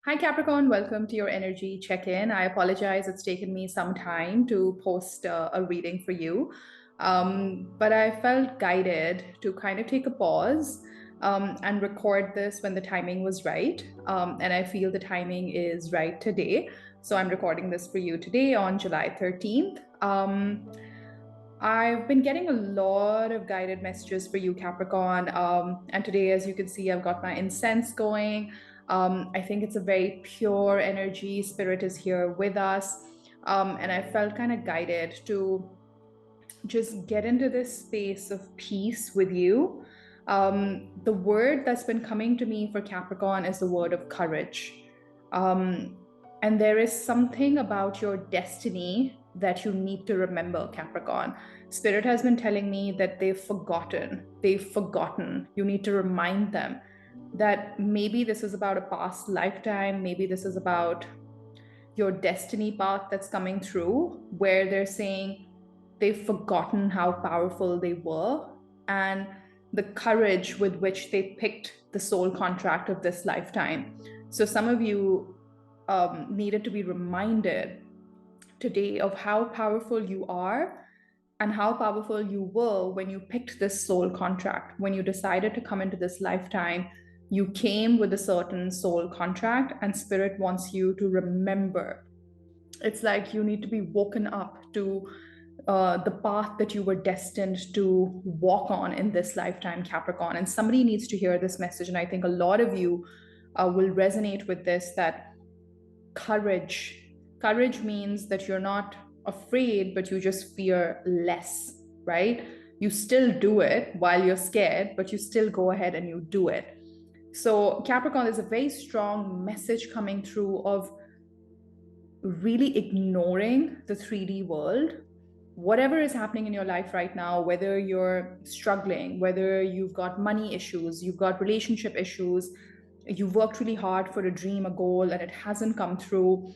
Hi, Capricorn. Welcome to your energy check in. I apologize, it's taken me some time to post a reading for you. But I felt guided to kind of take a pause and record this when the timing was right. And I feel the timing is right today. So I'm recording this for you today on July 13th. I've been getting a lot of guided messages for you, Capricorn. And today, as you can see, I've got my incense going. I think it's a very pure energy. Spirit is here with us. And I felt kind of guided to just get into this space of peace with you. The word that's been coming to me for Capricorn is the word of courage. And there is something about your destiny that you need to remember, Capricorn. Spirit has been telling me that they've forgotten. They've forgotten. You need to remind them that maybe this is about a past lifetime. Maybe this is about your destiny path that's coming through, where they're saying they've forgotten how powerful they were and the courage with which they picked the soul contract of this lifetime. So some of you needed to be reminded today of how powerful you are and how powerful you were when you picked this soul contract. When you decided to come into this lifetime, you came with a certain soul contract, and Spirit wants you to remember. It's like you need to be woken up to the path that you were destined to walk on in this lifetime, Capricorn. And somebody needs to hear this message. And I think a lot of you will resonate with this, that courage means that you're not afraid, but you just fear less, right? You still do it while you're scared, but you still go ahead and you do it. So Capricorn, there's a very strong message coming through of really ignoring the 3D world. Whatever is happening in your life right now, whether you're struggling, whether you've got money issues, you've got relationship issues, you've worked really hard for a dream, a goal, and it hasn't come through.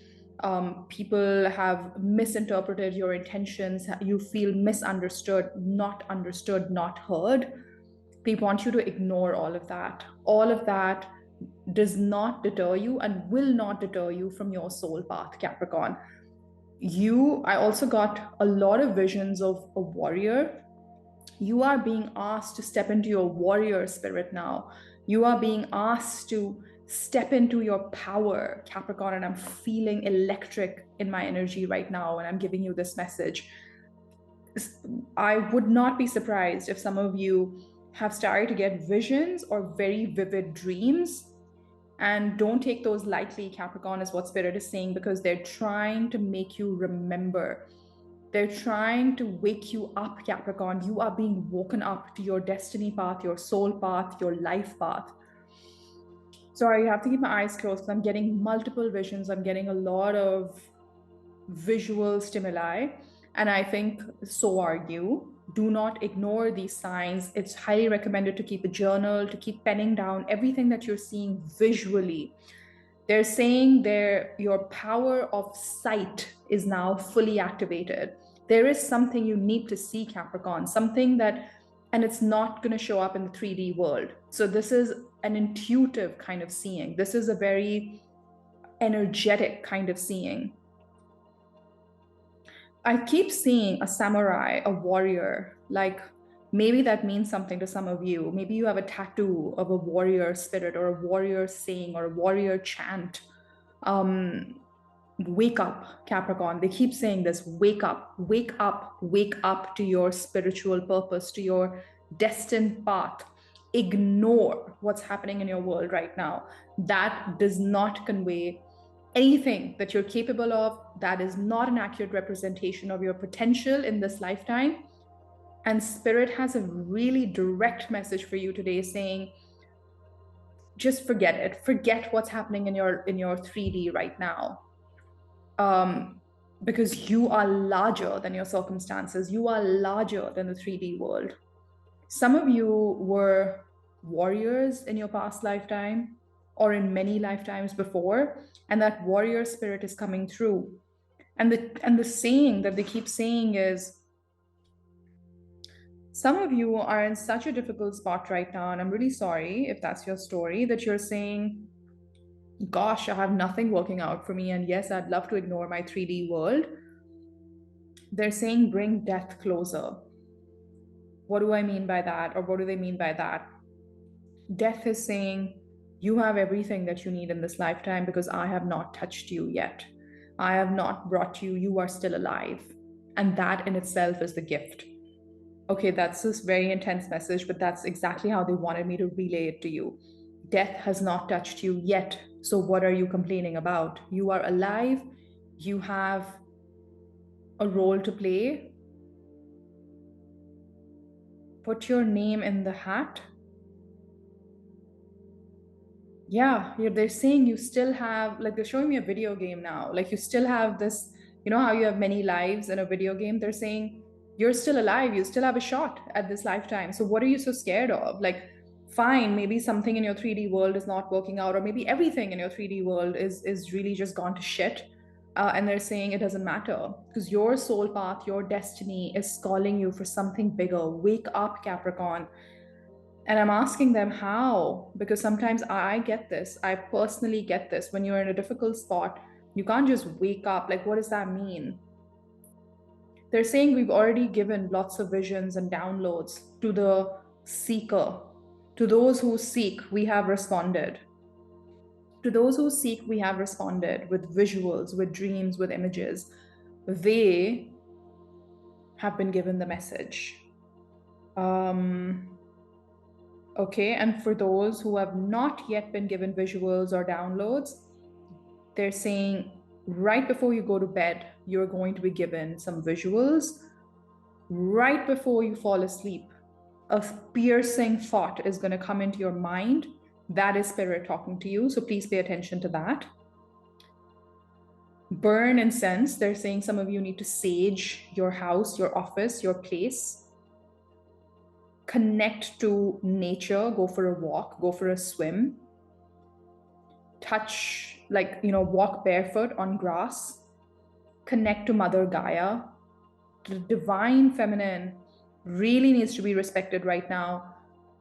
People have misinterpreted your intentions. You feel misunderstood, not heard. They want you to ignore all of that. All of that does not deter you and will not deter you from your soul path, Capricorn. I also got a lot of visions of a warrior. You are being asked to step into your warrior spirit now. You are being asked to step into your power, Capricorn. And I'm feeling electric in my energy right now. And I'm giving you this message. I would not be surprised if some of you have started to get visions or very vivid dreams. And don't take those lightly, Capricorn, is what Spirit is saying, because they're trying to make you remember. They're trying to wake you up, Capricorn. You are being woken up to your destiny path, your soul path, your life path. Sorry, I have to keep my eyes closed because I'm getting multiple visions. I'm getting a lot of visual stimuli. And I think so are you. Do not ignore these signs. It's highly recommended to keep a journal, to keep penning down everything that you're seeing visually. They're saying your power of sight is now fully activated. There is something you need to see, Capricorn, something that, and it's not going to show up in the 3D world. So this is an intuitive kind of seeing. This is a very energetic kind of seeing. I keep seeing a samurai, a warrior, like maybe that means something to some of you. Maybe you have a tattoo of a warrior spirit or a warrior saying or a warrior chant. Um, Wake up, Capricorn. They keep saying this: wake up, wake up, wake up to your spiritual purpose, to your destined path. Ignore what's happening in your world right now. That does not convey anything that you're capable of. That is not an accurate representation of your potential in this lifetime. And Spirit has a really direct message for you today saying, just forget it. Forget what's happening in your 3D right now. Because you are larger than your circumstances. You are larger than the 3D world. Some of you were warriors in your past lifetime or in many lifetimes before, and that warrior spirit is coming through. And the saying that they keep saying is, some of you are in such a difficult spot right now, and I'm really sorry if that's your story, that you're saying, gosh, I have nothing working out for me. And yes, I'd love to ignore my 3D world. They're saying bring death closer. What do I mean by that? Or what do they mean by that? Death is saying, you have everything that you need in this lifetime because I have not touched you yet. I have not brought you, you are still alive. And that in itself is the gift. Okay, that's this very intense message, but that's exactly how they wanted me to relay it to you. Death has not touched you yet. So what are you complaining about? You are alive. You have a role to play. Put your name in the hat. Yeah, they're saying you still have, like, they're showing me a video game now. Like, you still have this, you know, how you have many lives in a video game? They're saying you're still alive. You still have a shot at this lifetime. So, what are you so scared of? Like, fine, maybe something in your 3D world is not working out, or maybe everything in your 3D world is really just gone to shit. And they're saying it doesn't matter because your soul path, your destiny is calling you for something bigger. Wake up, Capricorn. And I'm asking them how, because sometimes I get this. I personally get this. When you're in a difficult spot, you can't just wake up. Like, what does that mean? They're saying we've already given lots of visions and downloads to the seeker. To those who seek, we have responded. To those who seek, we have responded with visuals, with dreams, with images. They have been given the message. Okay, and for those who have not yet been given visuals or downloads, they're saying right before you go to bed, you're going to be given some visuals. Right before you fall asleep, a piercing thought is going to come into your mind. That is spirit talking to you. So please pay attention to that. Burn incense. They're saying some of you need to sage your house, your office, your place. Connect to nature. Go for a walk, go for a swim. Touch, like, walk barefoot on grass. Connect to Mother Gaia. The divine feminine really needs to be respected right now.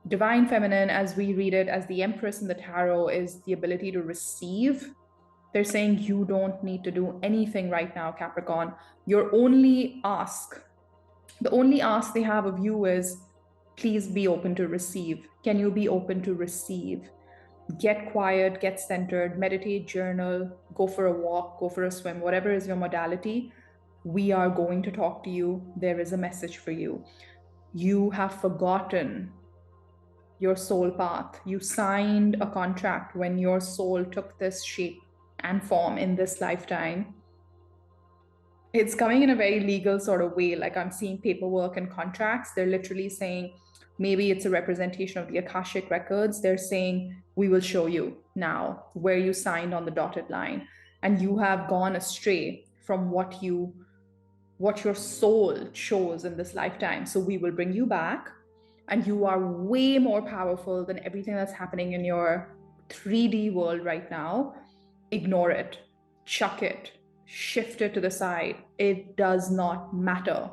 Divine feminine, as we read it as the Empress in the tarot, is the ability to receive. They're saying you don't need to do anything right now, Capricorn. Your only ask, the only ask they have of you is, please be open to receive. Can you be open to receive? Get quiet, get centered, meditate, journal, go for a walk, go for a swim, whatever is your modality. We are going to talk to you. There is a message for you. You have forgotten your soul path. You signed a contract when your soul took this shape and form in this lifetime. It's coming in a very legal sort of way. Like, I'm seeing paperwork and contracts. They're literally saying, maybe it's a representation of the Akashic records. They're saying, we will show you now where you signed on the dotted line. And you have gone astray from what your soul chose in this lifetime. So we will bring you back, and you are way more powerful than everything that's happening in your 3D world right now. Ignore it, chuck it, shift it to the side. It does not matter.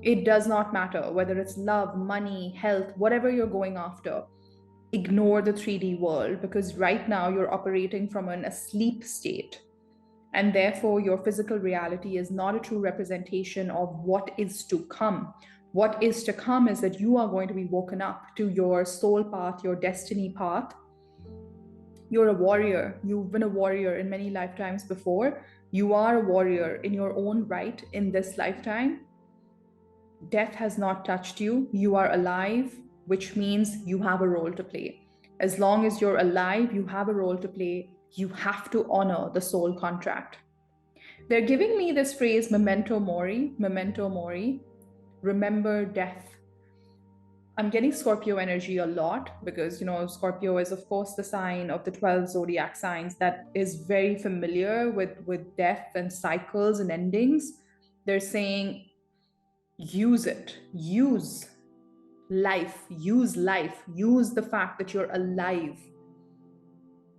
It does not matter whether it's love, money, health, whatever you're going after. Ignore the 3D world, because right now you're operating from an asleep state. And therefore, your physical reality is not a true representation of what is to come. What is to come is that you are going to be woken up to your soul path, your destiny path. You're a warrior. You've been a warrior in many lifetimes before. You are a warrior in your own right in this lifetime. Death has not touched you. You are alive, which means you have a role to play. As long as you're alive, you have a role to play. You have to honor the soul contract. They're giving me this phrase, memento mori, remember death. I'm getting Scorpio energy a lot because, Scorpio is, of course, the sign of the 12 zodiac signs that is very familiar with death and cycles and endings. They're saying, use it, use life, use the fact that you're alive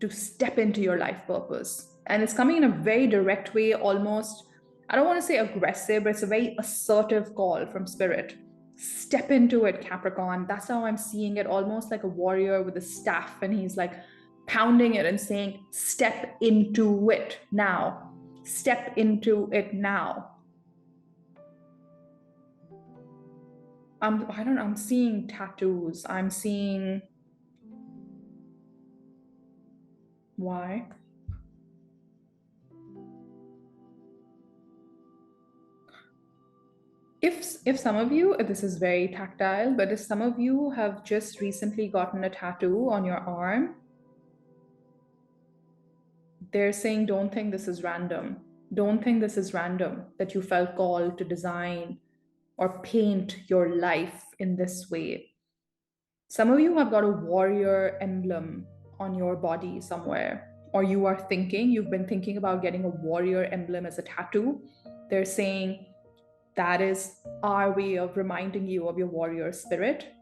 to step into your life purpose. And it's coming in a very direct way, almost, I don't want to say aggressive, but it's a very assertive call from spirit. Step into it, Capricorn. That's how I'm seeing it, almost like a warrior with a staff, and he's like pounding it and saying, step into it now. Step into it now. I'm seeing tattoos. I'm seeing, why? If some of you, this is very tactile, but if some of you have just recently gotten a tattoo on your arm, they're saying, don't think this is random. Don't think this is random, that you felt called to design or paint your life in this way. Some of you have got a warrior emblem on your body somewhere, or you've been thinking about getting a warrior emblem as a tattoo. They're saying that is our way of reminding you of your warrior spirit.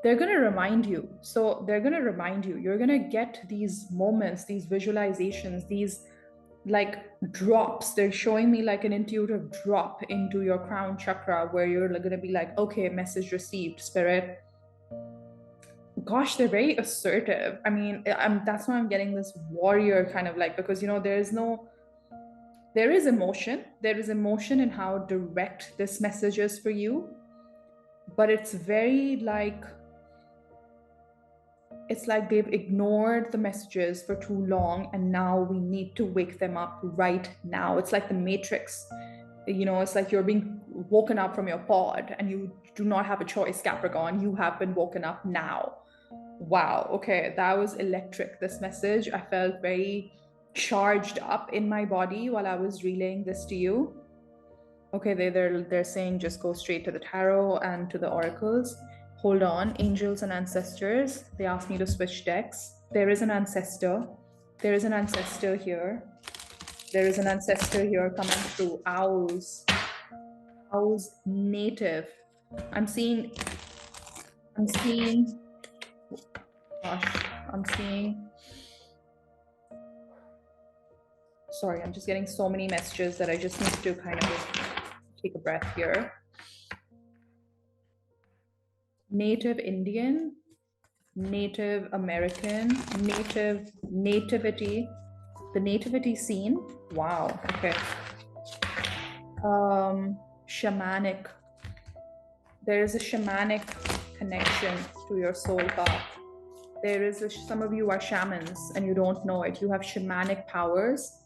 They're going to remind you. So they're going to remind you. You're going to get these moments, these visualizations, these like drops. They're showing me like an intuitive drop into your crown chakra where you're going to be like, okay, message received, spirit. Gosh, they're very assertive. I mean, that's why I'm getting this warrior kind of like, because, there is emotion. There is emotion in how direct this message is for you. But it's very like, it's like they've ignored the messages for too long, and now we need to wake them up right now. It's like the Matrix. It's like you're being woken up from your pod and you do not have a choice, Capricorn. You have been woken up now. Wow. Okay. That was electric, this message. I felt very charged up in my body while I was relaying this to you. Okay. They're saying just go straight to the tarot and to the oracles. Hold on, angels and ancestors. They asked me to switch decks. There is an ancestor. There is an ancestor here. There is an ancestor here coming through. Owls. Owls native. I'm seeing, sorry, I'm just getting so many messages that I just need to kind of take a breath here. Native Indian, Native American, nativity, the nativity scene. Wow. Okay. Shamanic. There is a shamanic connection to your soul path. Some of you are shamans and you don't know it. You have shamanic powers.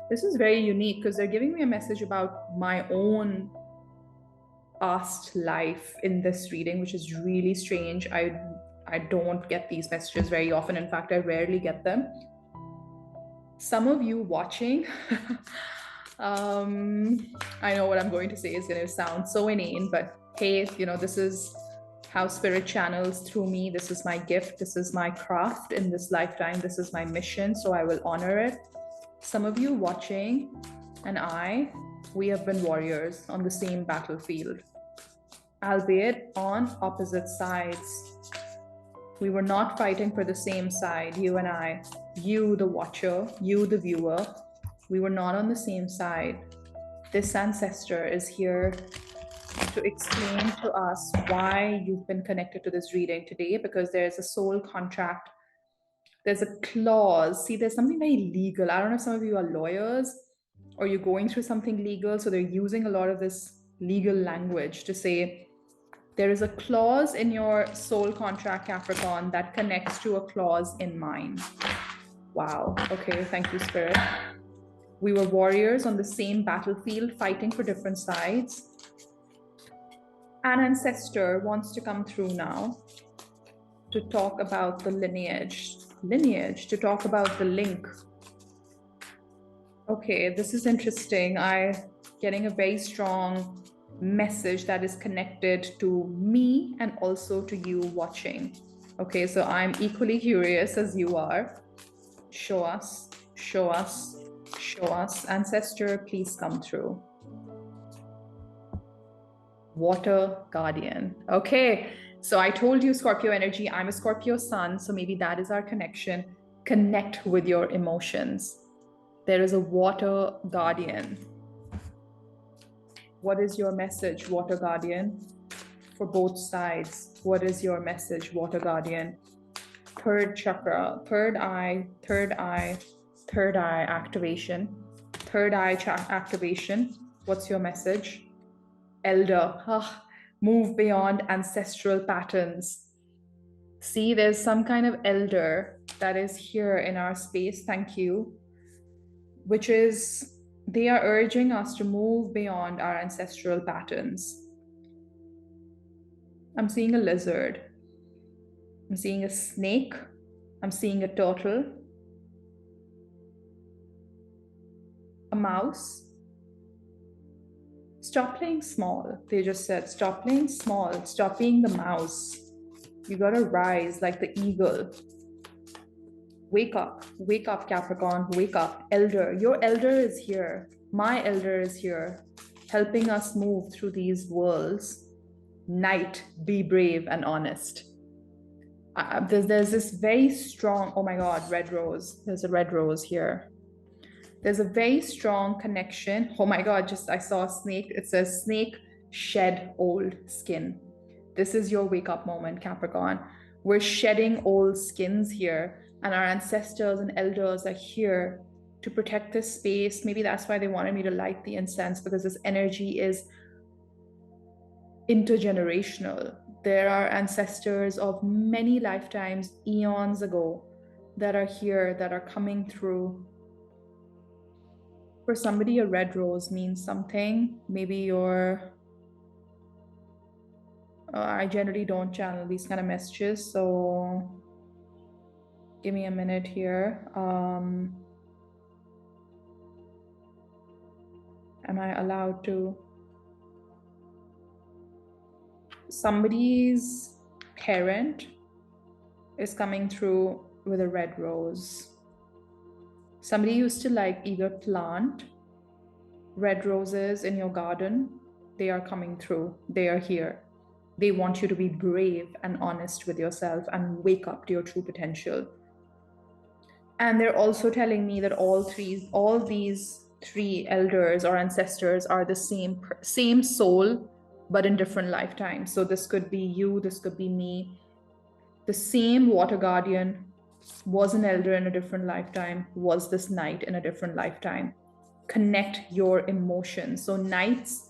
This is very unique because they're giving me a message about my own past life in this reading, which is really strange. I don't get these messages very often. In fact, I rarely get them. Some of you watching, I know what I'm going to say is going to sound so inane, but hey, this is how spirit channels through me. This is my gift. This is my craft in this lifetime. This is my mission. So I will honor it. Some of you watching and we have been warriors on the same battlefield, albeit on opposite sides. We were not fighting for the same side, you and I. You, the watcher, you, the viewer. We were not on the same side. This ancestor is here to explain to us why you've been connected to this reading today, because there's a soul contract. There's a clause. See, there's something very legal. I don't know if some of you are lawyers or you're going through something legal. So they're using a lot of this legal language to say there is a clause in your soul contract, Capricorn, that connects to a clause in mine. Wow. Okay. Thank you, Spirit. We were warriors on the same battlefield, fighting for different sides. An ancestor wants to come through now to talk about the lineage, to talk about the link. Okay, this is interesting. I'm getting a very strong message that is connected to me and also to you watching. Okay, so I'm equally curious as you are. Show us, show us, show us. Ancestor, please come through. Water guardian. Okay, so I told you Scorpio energy. I'm a Scorpio sun, so maybe that is our connection. Connect with your emotions. There is a water guardian. What is your message, water guardian? for both sides. What is your message, Water Guardian? Third chakra, third eye activation. Third eye activation. What's your message? Elder, move beyond ancestral patterns. See, there's some kind of elder that is here in our space. Thank you. Which is, they are urging us to move beyond our ancestral patterns. I'm seeing a lizard. I'm seeing a snake. I'm seeing a turtle. A mouse. Stop playing small. They just said, stop playing small. Stop being the mouse. You gotta rise like the eagle. Wake up, Capricorn, wake up. Elder, your elder is here. My elder is here, helping us move through these worlds. Knight, be brave and honest. There's this very strong, oh my God, red rose. There's a red rose here. There's a very strong connection. Oh my God, I saw a snake. It says snake shed old skin. This is your wake up moment, Capricorn. We're shedding old skins here, and our ancestors and elders are here to protect this space. Maybe that's why they wanted me to light the incense, because this energy is intergenerational. There are ancestors of many lifetimes, eons ago, that are here, that are coming through. For somebody, a red rose means something. Maybe you're... I generally don't channel these kind of messages, so give me a minute here. Am I allowed to? Somebody's parent is coming through with a red rose. Somebody used to either plant red roses in your garden. They are coming through. They are here. They want you to be brave and honest with yourself and wake up to your true potential. And they're also telling me that all these three elders or ancestors are the same soul, but in different lifetimes. So this could be you, this could be me. The same water guardian was an elder in a different lifetime, was this knight in a different lifetime. Connect your emotions. So knights,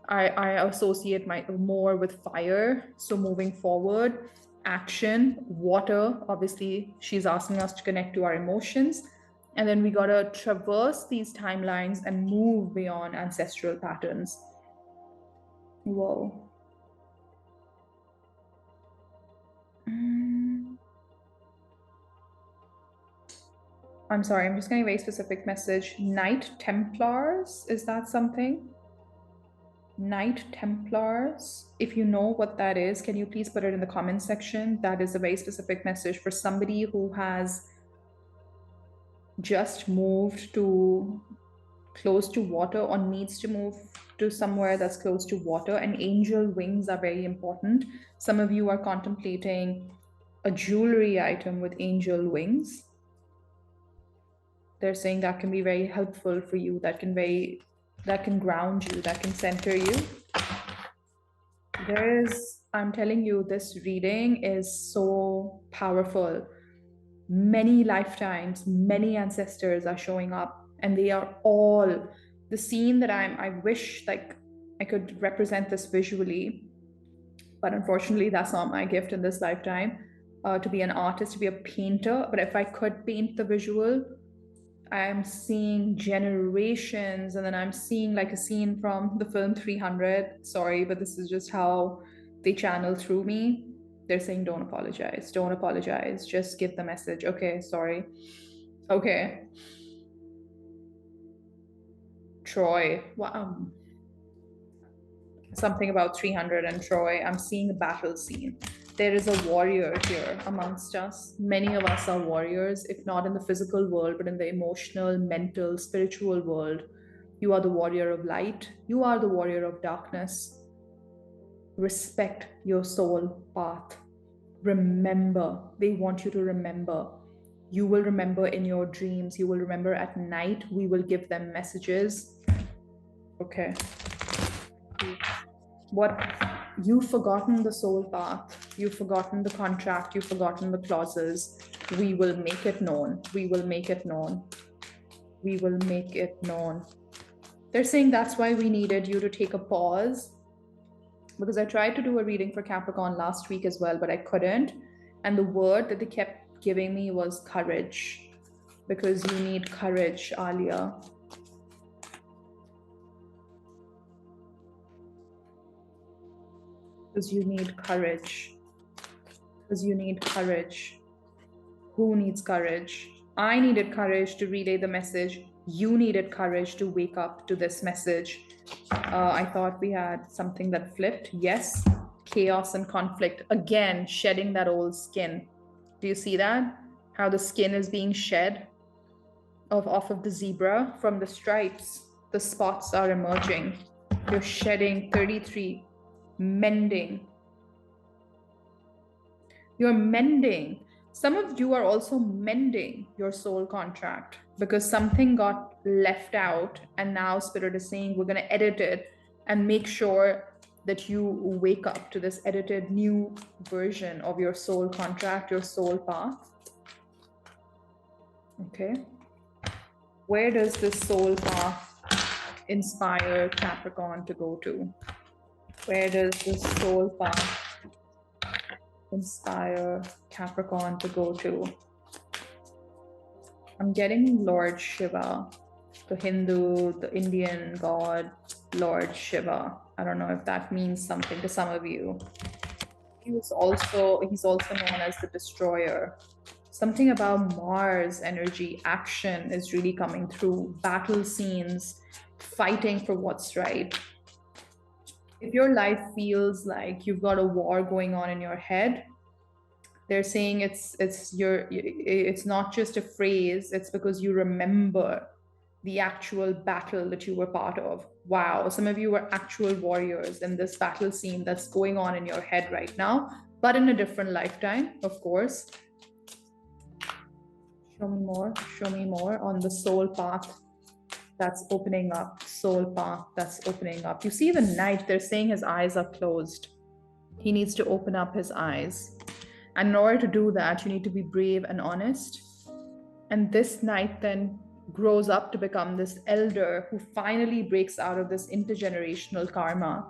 I associate more with fire. So moving forward, action, water, obviously she's asking us to connect to our emotions. And then we gotta traverse these timelines and move beyond ancestral patterns. Whoa. I'm sorry, I'm just getting a very specific message. Knight Templars, is that something? Knight Templars, if you know what that is, can you please put it in the comment section? That is a very specific message for somebody who has just moved to close to water or needs to move to somewhere that's close to water. And angel wings are very important. Some of you are contemplating a jewelry item with angel wings. They're saying that can be very helpful for you, that can ground you, that can center you. I'm telling you, this reading is so powerful. Many lifetimes, many ancestors are showing up, and they are all the scene that I wish I could represent this visually, but unfortunately that's not my gift in this lifetime, to be an artist, to be a painter. But if I could paint the visual, I'm seeing generations, and then I'm seeing a scene from the film 300. Sorry, but this is just how they channel through me. They're saying, don't apologize, just give the message. Okay, sorry. Okay. Troy. Wow. Something about 300 and Troy. I'm seeing a battle scene. There is a warrior here amongst us. Many of us are warriors, if not in the physical world, but in the emotional, mental, spiritual world. You are the warrior of light. You are the warrior of darkness. Respect your soul path. Remember. They want you to remember. You will remember in your dreams. You will remember at night. We will give them messages. Okay. What You've forgotten the soul path. You've forgotten the contract. You've forgotten the clauses. We will make it known. We will make it known. We will make it known. They're saying that's why we needed you to take a pause, because I tried to do a reading for Capricorn last week as well, but I couldn't. And the word that they kept giving me was courage, because you need courage, Alia. Because you need courage. Because you need courage. Who needs courage? I needed courage to relay the message. You needed courage to wake up to this message. I thought we had something that flipped. Yes, chaos and conflict. Again, shedding that old skin. Do you see that? How the skin is being shed off of the zebra from the stripes. The spots are emerging. You're shedding 33. Mending. You're mending. Some of you are also mending your soul contract because something got left out, and now Spirit is saying we're going to edit it and make sure that you wake up to this edited new version of your soul contract, your soul path. Okay. Where does this soul path inspire Capricorn to go to? Where does this soul path inspire Capricorn to go to? I'm getting Lord Shiva, the Hindu, the Indian god, Lord Shiva. I don't know if that means something to some of you. He's also known as the destroyer. Something about Mars energy, action is really coming through. Battle scenes, fighting for what's right. If your life feels like you've got a war going on in your head, they're saying it's not just a phrase, it's because you remember the actual battle that you were part of. Wow, some of you were actual warriors in this battle scene that's going on in your head right now, but in a different lifetime, of course. Show me more on the soul path that's opening up, soul path that's opening up. You see the knight, they're saying his eyes are closed. He needs to open up his eyes. And in order to do that, you need to be brave and honest. And this knight then grows up to become this elder who finally breaks out of this intergenerational karma,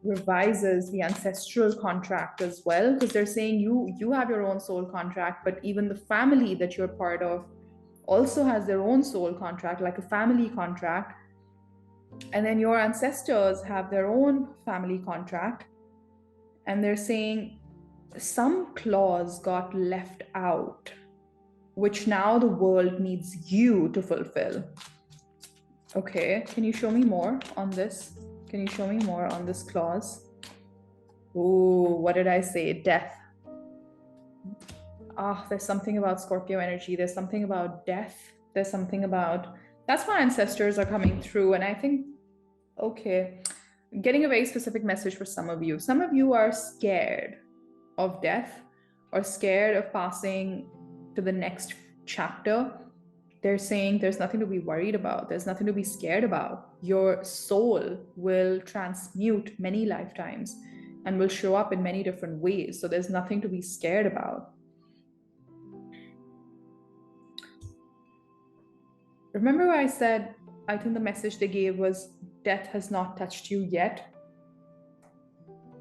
revises the ancestral contract as well, because they're saying you have your own soul contract, but even the family that you're part of also has their own soul contract, like a family contract. And then your ancestors have their own family contract. And they're saying some clause got left out, which now the world needs you to fulfill. Okay, can you show me more on this? Can you show me more on this clause? Ooh, what did I say? Death. There's something about Scorpio energy. There's something about death. There's something about, that's why ancestors are coming through. And I think, okay, I'm getting a very specific message for some of you. Some of you are scared of death or scared of passing to the next chapter. They're saying there's nothing to be worried about. There's nothing to be scared about. Your soul will transmute many lifetimes and will show up in many different ways. So there's nothing to be scared about. Remember I said, I think the message they gave was death has not touched you yet.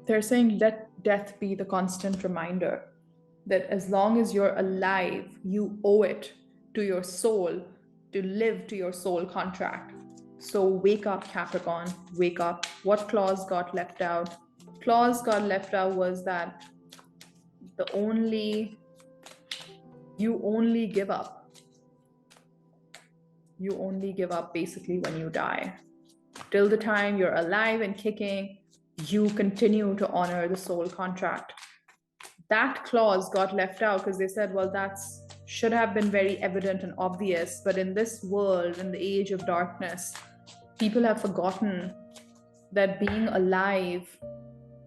They're saying let death be the constant reminder that as long as you're alive, you owe it to your soul to live to your soul contract. So wake up, Capricorn, wake up. What clause got left out? Clause got left out was that you only give up. You only give up basically when you die. Till the time you're alive and kicking, you continue to honor the soul contract. That clause got left out because they said, well, that's should have been very evident and obvious. But in this world, in the age of darkness, people have forgotten that being alive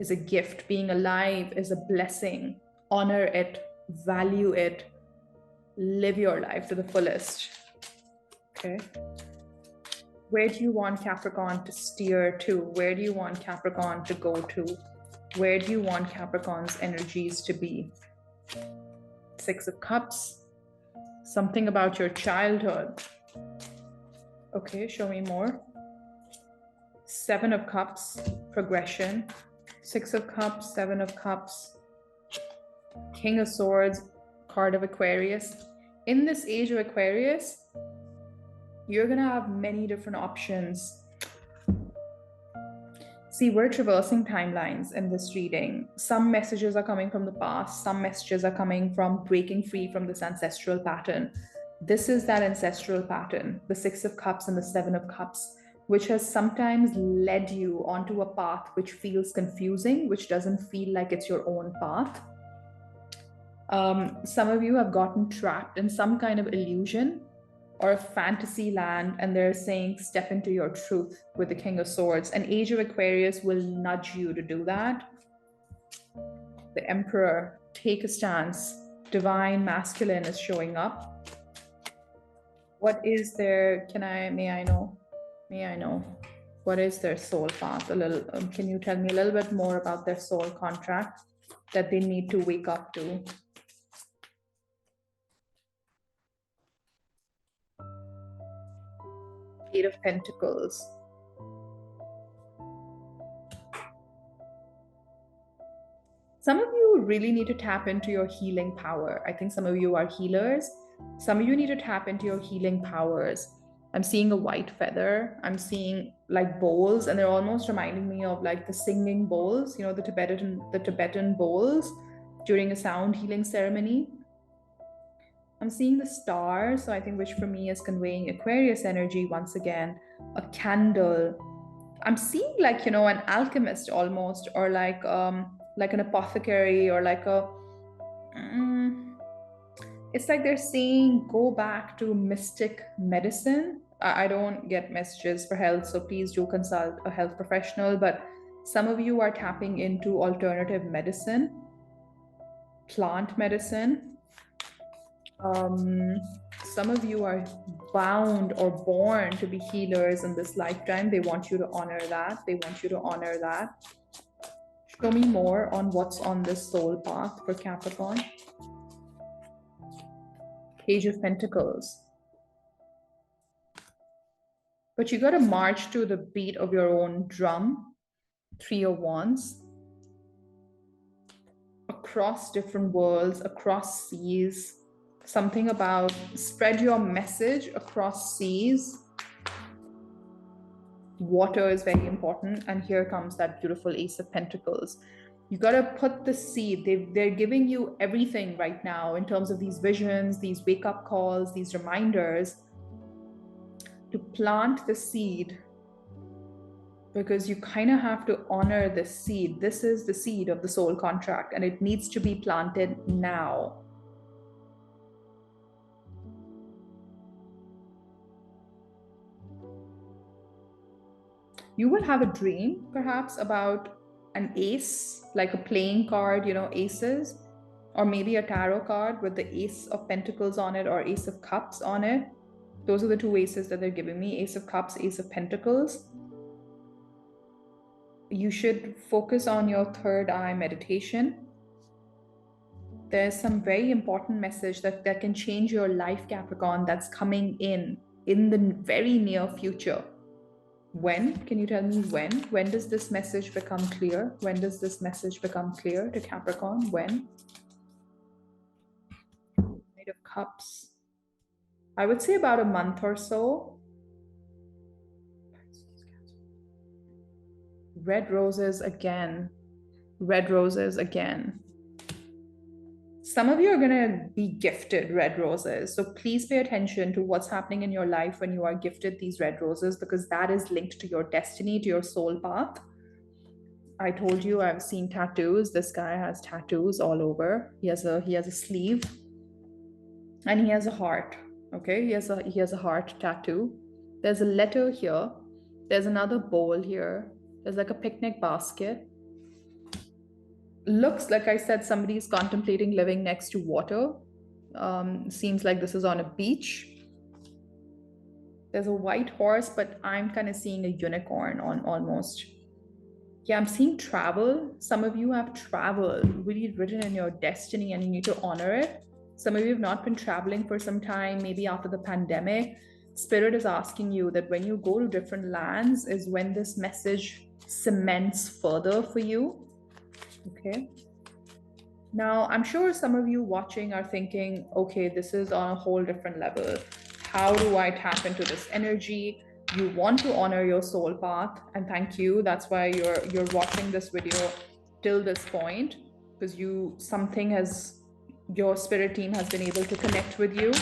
is a gift. Being alive is a blessing. Honor it, value it, live your life to the fullest. Okay. Where do you want Capricorn to steer to? Where do you want Capricorn to go to? Where do you want Capricorn's energies to be? Six of Cups. Something about your childhood. Okay, show me more. Seven of Cups, progression. Six of Cups, Seven of Cups, King of Swords, card of Aquarius. In this age of Aquarius, you're going to have many different options. See, we're traversing timelines in this reading. Some messages are coming from the past. Some messages are coming from breaking free from this ancestral pattern. This is that ancestral pattern, the Six of Cups and the Seven of Cups, which has sometimes led you onto a path which feels confusing, which doesn't feel like it's your own path. Some of you have gotten trapped in some kind of illusion or a fantasy land, and they're saying step into your truth with the King of Swords. An age of Aquarius will nudge you to do that. The Emperor, take a stance. Divine masculine is showing up. What is their, may I know, what is their soul path? Can you tell me a little bit more about their soul contract that they need to wake up to? Eight of Pentacles. Some of you really need to tap into your healing power. I think some of you are healers. Some of you need to tap into your healing powers. I'm seeing a white feather. I'm seeing like bowls, and they're almost reminding me of like the singing bowls, you know, the Tibetan bowls during a sound healing ceremony. I'm seeing the stars, so I think which for me is conveying Aquarius energy once again. A candle. I'm seeing like, you know, an alchemist almost, or like an apothecary, or like a it's like they're saying go back to mystic medicine. I don't get messages for health, so please do consult a health professional. But some of you are tapping into alternative medicine, plant medicine. Some of you are bound or born to be healers in this lifetime. They want you to honor that. They want you to honor that. Show me more on what's on this soul path for Capricorn. Page of Pentacles. But you got to march to the beat of your own drum. Three of Wands. Across different worlds, across seas. Something about spread your message across seas. Water is very important. And here comes that beautiful Ace of Pentacles. You got to put the seed. They're giving you everything right now in terms of these visions, these wake-up calls, these reminders to plant the seed, because you kind of have to honor this seed. This is the seed of the soul contract, and it needs to be planted now. You will have a dream, perhaps, about an ace, like a playing card, you know, aces, or maybe a tarot card with the Ace of Pentacles on it or Ace of Cups on it. Those are the two aces that they're giving me, Ace of Cups, Ace of Pentacles. You should focus on your third eye meditation. There's some very important message that can change your life, Capricorn, that's coming in the very near future. When? Can you tell me when? When does this message become clear? When does this message become clear to Capricorn? When? Knight of Cups. I would say about a month or so. Red roses again. Red roses again. Some of you are going to be gifted red roses. So please pay attention to what's happening in your life when you are gifted these red roses, because that is linked to your destiny, to your soul path. I told you I've seen tattoos. This guy has tattoos all over. He has a sleeve, and he has a heart. Okay, he has a heart tattoo. There's a letter here. There's another bowl here. There's like a picnic basket. Looks like, I said, somebody's contemplating living next to water. Seems like this is on a beach. There's a white horse, but I'm kind of seeing a unicorn on almost. Yeah, I'm seeing travel. Some of you have travel really written in your destiny and you need to honor it. Some of you have not been traveling for some time, maybe after the pandemic. Spirit is asking you that when you go to different lands is when this message cements further for you. Okay. Now, I'm sure some of you watching are thinking, okay, this is on a whole different level. How do I tap into this energy? You want to honor your soul path, and thank you. That's why you're watching this video till this point, because your spirit team has been able to connect with you.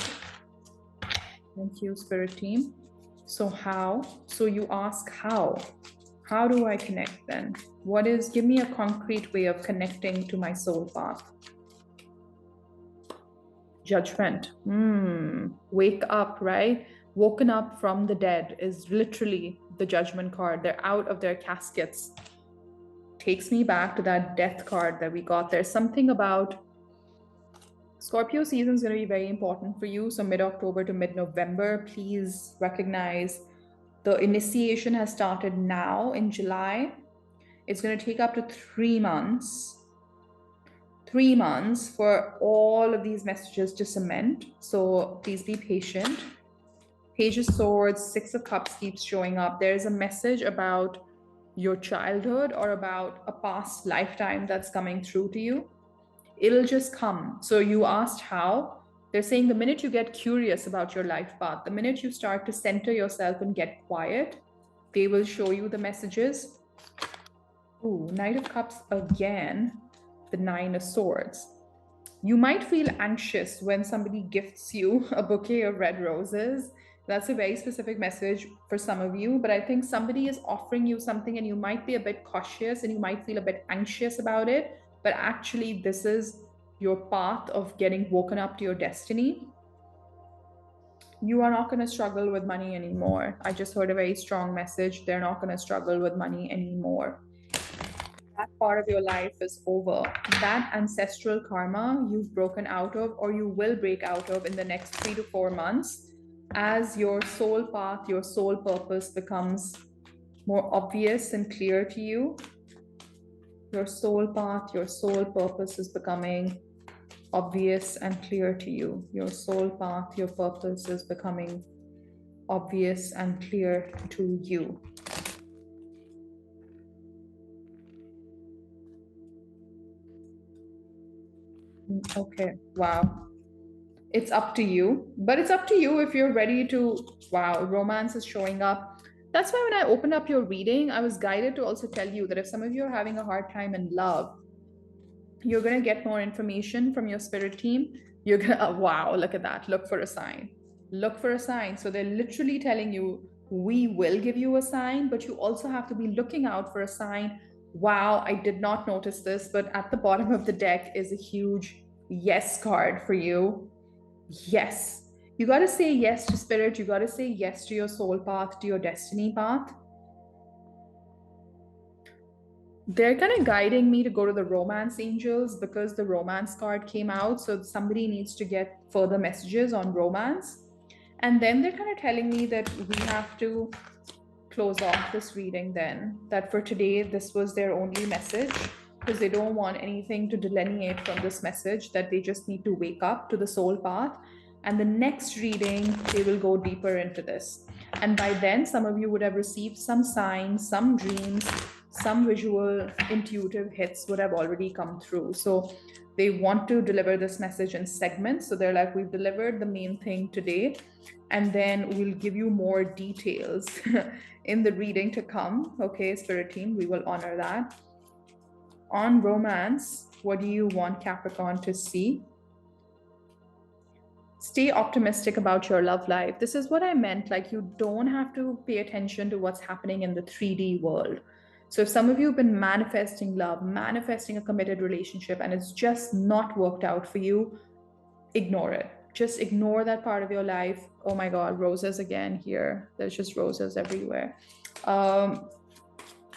Thank you, spirit team. So how? So you ask how? How do I connect then? Give me a concrete way of connecting to my soul path. Judgment. Wake up, right? Woken up from the dead is literally the judgment card. They're out of their caskets. Takes me back to that death card that we got. There's something about Scorpio season is going to be very important for you. So mid-October to mid-November, please recognize the initiation has started now in July. It's going to take up to 3 months. 3 months for all of these messages to cement. So please be patient. Page of Swords, Six of Cups keeps showing up. There's a message about your childhood or about a past lifetime that's coming through to you. It'll just come. So you asked how. They're saying the minute you get curious about your life path, the minute you start to center yourself and get quiet, they will show you the messages. Ooh, Knight of Cups again, the Nine of Swords. You might feel anxious when somebody gifts you a bouquet of red roses. That's a very specific message for some of you, but I think somebody is offering you something and you might be a bit cautious and you might feel a bit anxious about it. But actually, this is your path of getting woken up to your destiny. You are not going to struggle with money anymore. I just heard a very strong message. They're not going to struggle with money anymore. That part of your life is over. That ancestral karma you've broken out of, or you will break out of in the next 3 to 4 months, as your soul path, your soul purpose becomes more obvious and clear to you. Your soul path, your soul purpose is becoming obvious and clear to you. Your soul path, your purpose is becoming obvious and clear to you. Okay, wow. It's up to you, but it's up to you if you're ready to, wow, romance is showing up. That's why when I opened up your reading, I was guided to also tell you that if some of you are having a hard time in love, you're going to get more information from your spirit team. You're going to, wow, look at that. Look for a sign. Look for a sign. So they're literally telling you, we will give you a sign, but you also have to be looking out for a sign. Wow, I did not notice this, but at the bottom of the deck is a huge yes card for you. Yes. You got to say yes to spirit. You got to say yes to your soul path, to your destiny path. They're kind of guiding me to go to the romance angels because the romance card came out. So somebody needs to get further messages on romance. And then they're kind of telling me that we have to close off this reading then, that for today, this was their only message, because they don't want anything to delineate from this message, that they just need to wake up to the soul path. And the next reading, they will go deeper into this. And by then, some of you would have received some signs, some dreams, some visual intuitive hits would have already come through. So they want to deliver this message in segments. So they're like, we've delivered the main thing today, and then we'll give you more details in the reading to come. Okay, spirit team, we will honor that. On romance, what do you want Capricorn to see? Stay optimistic about your love life. This is what I meant. Like, you don't have to pay attention to what's happening in the 3D world. So if some of you have been manifesting love, manifesting a committed relationship, and it's just not worked out for you, ignore it. Just ignore that part of your life. Oh my God, roses again here. There's just roses everywhere.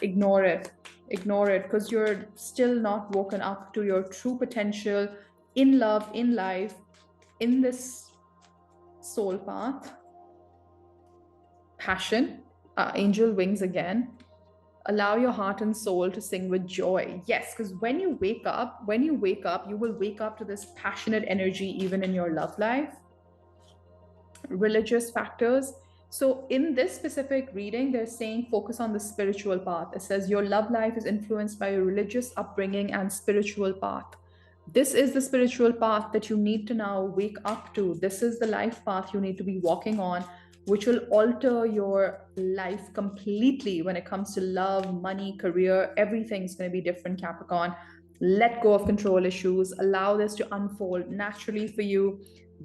Ignore it. Ignore it, because you're still not woken up to your true potential in love, in life, in this soul path. passion, angel wings again. Allow your heart and soul to sing with joy. Yes, because when you wake up, you will wake up to this passionate energy even in your love life. Religious factors. So in this specific reading, they're saying focus on the spiritual path. It says your love life is influenced by your religious upbringing and spiritual path. This is the spiritual path that you need to now wake up to. This is the life path you need to be walking on, which will alter your life completely when it comes to love, money, career. Everything's going to be different, Capricorn. Let go of control issues. Allow this to unfold naturally for you.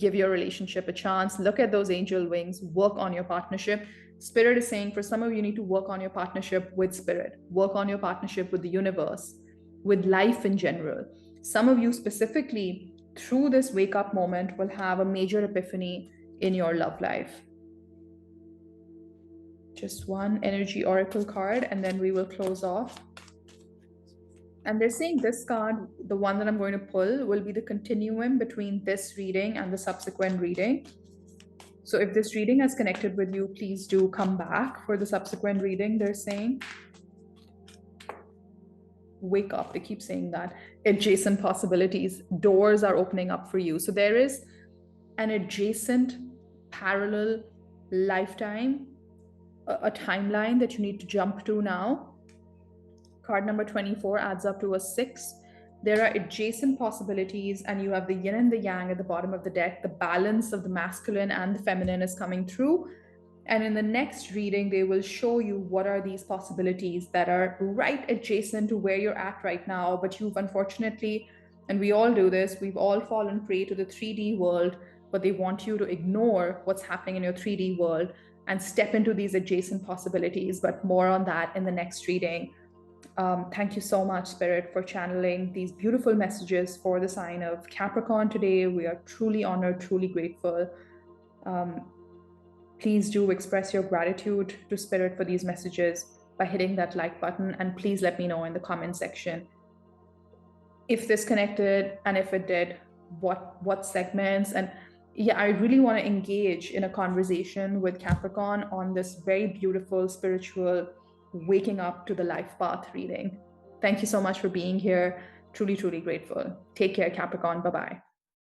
Give your relationship a chance. Look at those angel wings. Work on your partnership. Spirit is saying for some of you, you need to work on your partnership with spirit. Work on your partnership with the universe, with life in general. Some of you specifically, through this wake up moment, will have a major epiphany in your love life. Just one energy oracle card, and then we will close off. And they're saying this card, the one that I'm going to pull, will be the continuum between this reading and the subsequent reading. So if this reading has connected with you, please do come back for the subsequent reading, they're saying. Wake up, they keep saying that. Adjacent possibilities, doors are opening up for you. So there is an adjacent parallel lifetime, a timeline that you need to jump to now. Card number 24 adds up to a 6. There are adjacent possibilities, and you have the yin and the yang at the bottom of the deck. The balance of the masculine and the feminine is coming through. And in the next reading, they will show you what are these possibilities that are right adjacent to where you're at right now. But you've unfortunately, and we all do this, we've all fallen prey to the 3D world, but they want you to ignore what's happening in your 3D world and step into these adjacent possibilities. But more on that in the next reading. Thank you so much, Spirit, for channeling these beautiful messages for the sign of Capricorn today. We are truly honored, truly grateful. Please do express your gratitude to Spirit for these messages by hitting that like button. And please let me know in the comment section if this connected, and if it did, what segments. And yeah, I really want to engage in a conversation with Capricorn on this very beautiful spiritual waking up to the life path reading. Thank you so much for being here. Truly, truly grateful. Take care, Capricorn. Bye-bye.